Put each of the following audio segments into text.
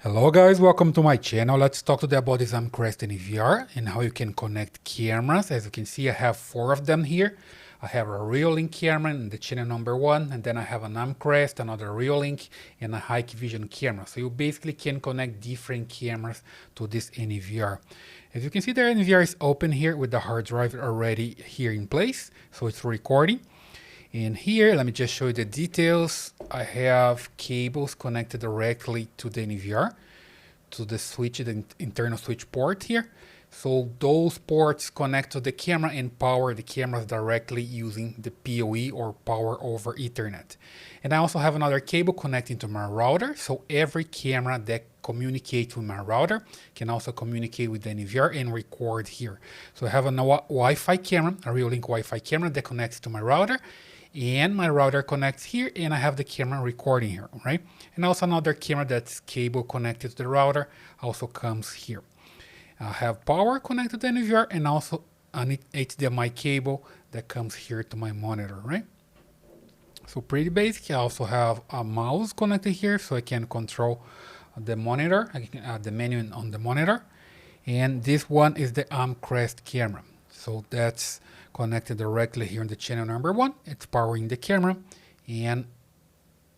Hello guys, welcome to my channel. Let's talk today about this Amcrest NVR and how you can connect cameras. As you can see, I have 4 of them here. I have a Reolink camera in the channel number 1, and then I have an Amcrest, another Reolink, and a Hikvision camera. So you basically can connect different cameras to this NVR. As you can see, the NVR is open here with the hard drive already here in place, so it's recording. And here, let me just show you the details. I have cables connected directly to the NVR, to the switch, the internal switch port here. So those ports connect to the camera and power the cameras directly using the PoE or power over Ethernet. And I also have another cable connecting to my router. So every camera that communicates with my router can also communicate with the NVR and record here. So I have a Wi-Fi camera, a Reolink Wi-Fi camera that connects to my router. And my router connects here, and I have the camera recording here, right? And also another camera that's cable connected to the router also comes here. I have power connected to the NVR and also an HDMI cable that comes here to my monitor, right? So pretty basic. I also have a mouse connected here, so I can control the monitor, I can add the menu on the monitor. And this one is the Amcrest camera. So that's connected directly here in the channel number 1. It's powering the camera, and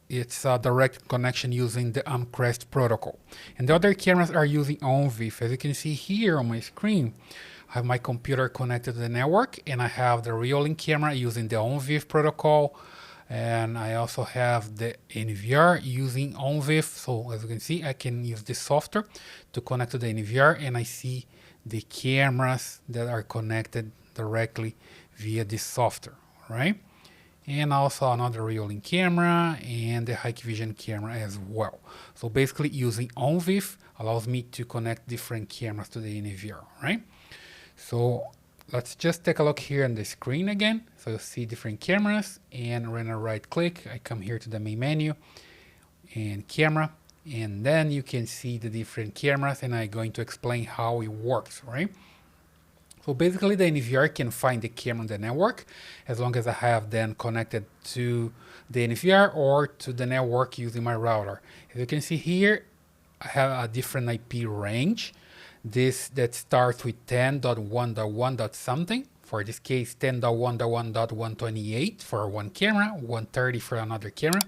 it's a direct connection using the Amcrest protocol. And the other cameras are using ONVIF. As you can see here on my screen, I have my computer connected to the network, and I have the Reolink camera using the ONVIF protocol. And I also have the NVR using ONVIF. So as you can see, I can use this software to connect to the NVR, and I see the cameras that are connected directly via this software, right? And also another Reolink camera and the Hikvision camera as well. So basically using ONVIF allows me to connect different cameras to the NVR, right? So let's just take a look here on the screen again. So you'll see different cameras, and when I right click, I come here to the main menu and camera, and then you can see the different cameras, and I'm going to explain how it works, right? So basically the NVR can find the camera on the network as long as I have them connected to the NVR or to the network using my router. As you can see here, I have a different IP range. This that starts with 10.1.1. something. For this case, 10.1.1.128 for one camera, 130 for another camera.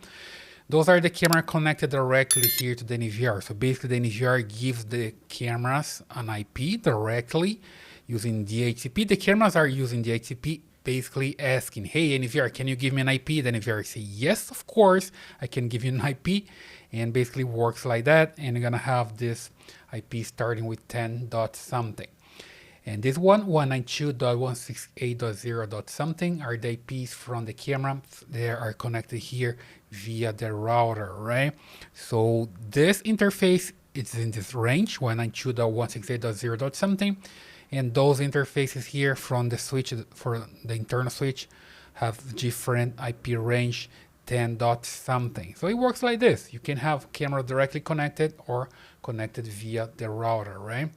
Those are the camera connected directly here to the NVR. So basically the NVR gives the cameras an IP directly using the DHCP. The cameras are using the DHCP, basically asking, hey NVR, can you give me an IP? Then NVR say, yes, of course, I can give you an IP. And basically works like that. And you're gonna have this IP starting with 10 dot something. And this one, 192.168.0 dot something, are the IPs from the camera. They are connected here via the router, right? So this interface is in this range, 192.168.0 dot something. And those interfaces here from the switch, for the internal switch, have different IP range, 10 dot something. So it works like this. You can have camera directly connected or connected via the router, right?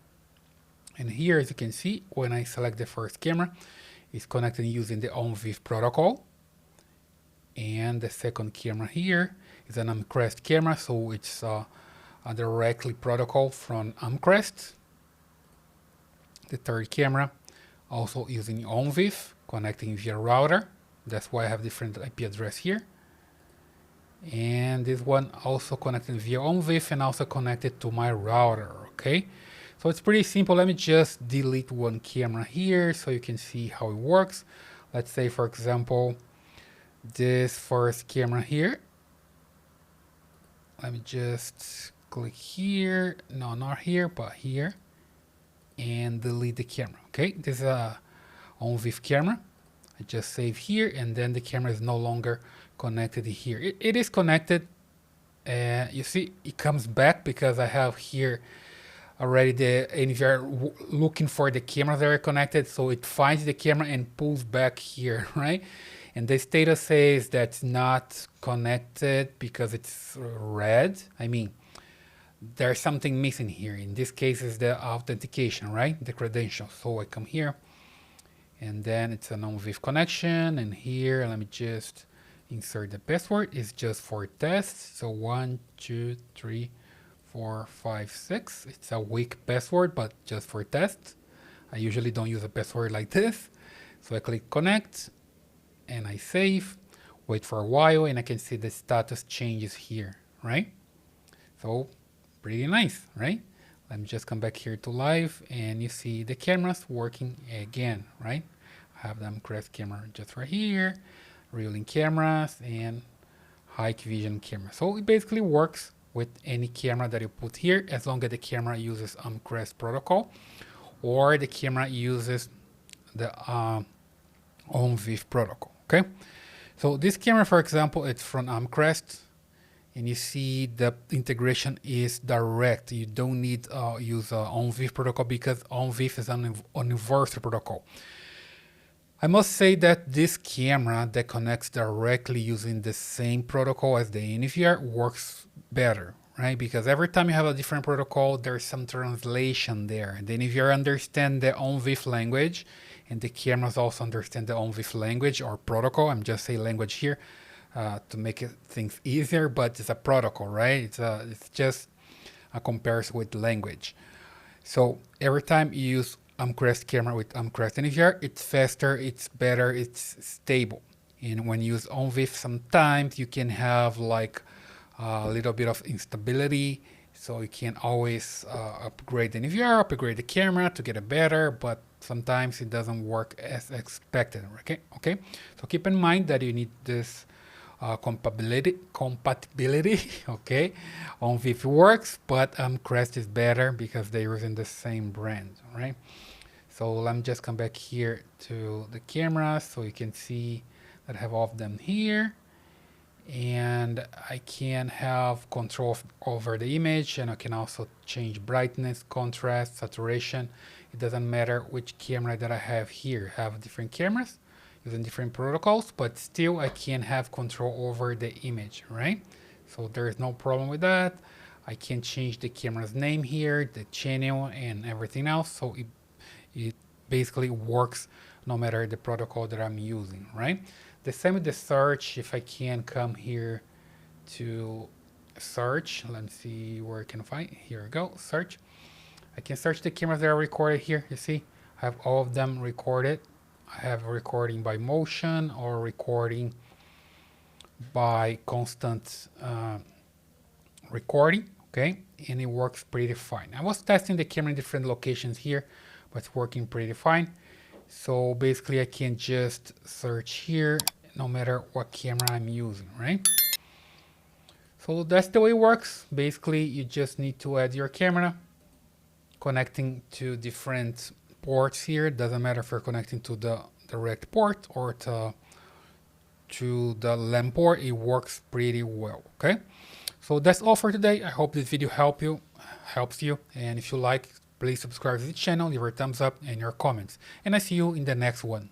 And here, as you can see, when I select the first camera, it's connected using the ONVIF protocol. And the second camera here is an Amcrest camera, so it's a directly protocol from Amcrest. The third camera, also using ONVIF, connecting via router. That's why I have different IP address here. And this one also connected via ONVIF and also connected to my router, okay? So it's pretty simple. Let me just delete one camera here so you can see how it works. Let's say, for example, this first camera here. Let me just click here. No, not here, but here. And delete the camera, okay? This is a ONVIF camera. I just save here, and then the camera is no longer connected here. It is connected. You see, it comes back because I have here already the NVR looking for the cameras that are connected, so it finds the camera and pulls back here, right? And the status says that's not connected because it's red. I mean, there's something missing here. In this case is the authentication, right? The credentials. So I come here, and then it's an ONVIF connection, and here let me just insert the password. It's just for tests. So 1, 2, 3, 456. It's a weak password, but just for test. I usually don't use a password like this. So I click connect and I save, wait for a while, and I can see the status changes here, right? So pretty nice, right? Let me just come back here to live and you see the cameras working again, right? I have the Amcrest camera just right here, Reolink cameras and Hikvision camera. So it basically works with any camera that you put here as long as the camera uses Amcrest protocol or the camera uses the ONVIF protocol, okay? So this camera, for example, it's from Amcrest, and you see the integration is direct. You don't need use ONVIF protocol because ONVIF is an universal protocol. I must say that this camera that connects directly using the same protocol as the NVR works better, right? Because every time you have a different protocol, there's some translation there. The NVR understands the ONVIF language, and the cameras also understand the ONVIF language or protocol. I'm just saying language here to make things easier, but it's a protocol, right? It's just a comparison with language. So every time you use Amcrest camera with Amcrest NVR, it's faster, it's better, it's stable. And when you use ONVIF, sometimes you can have like a little bit of instability. So you can always upgrade the NVR, upgrade the camera to get it better, but sometimes it doesn't work as expected. Okay. So keep in mind that you need this compatibility. Okay, ONVIF works, but Amcrest is better because they're using the same brand, right? So let me just come back here to the camera so you can see that I have all of them here, and I can have control over the image, and I can also change brightness, contrast, saturation. It doesn't matter which camera that I have here. I have different cameras using different protocols, but still I can have control over the image, right? So there is no problem with that. I can change the camera's name here, the channel, and everything else. So it basically works no matter the protocol that I'm using, right? The same with the search. If I can come here to search, let's see where I can find. Here we go, search. I can search the cameras that are recorded here. You see, I have all of them recorded. I have recording by motion or recording by constant recording, okay? And it works pretty fine. I was testing the camera in different locations here, but it's working pretty fine. So basically I can just search here no matter what camera I'm using, right? So that's the way it works. Basically, you just need to add your camera, connecting to different ports here. Doesn't matter if you're connecting to the direct port or to the LAN port. It works pretty well, okay? So that's all for today. I hope this video helps you. And if you like, please subscribe to the channel, leave a thumbs up and your comments. And I see you in the next one.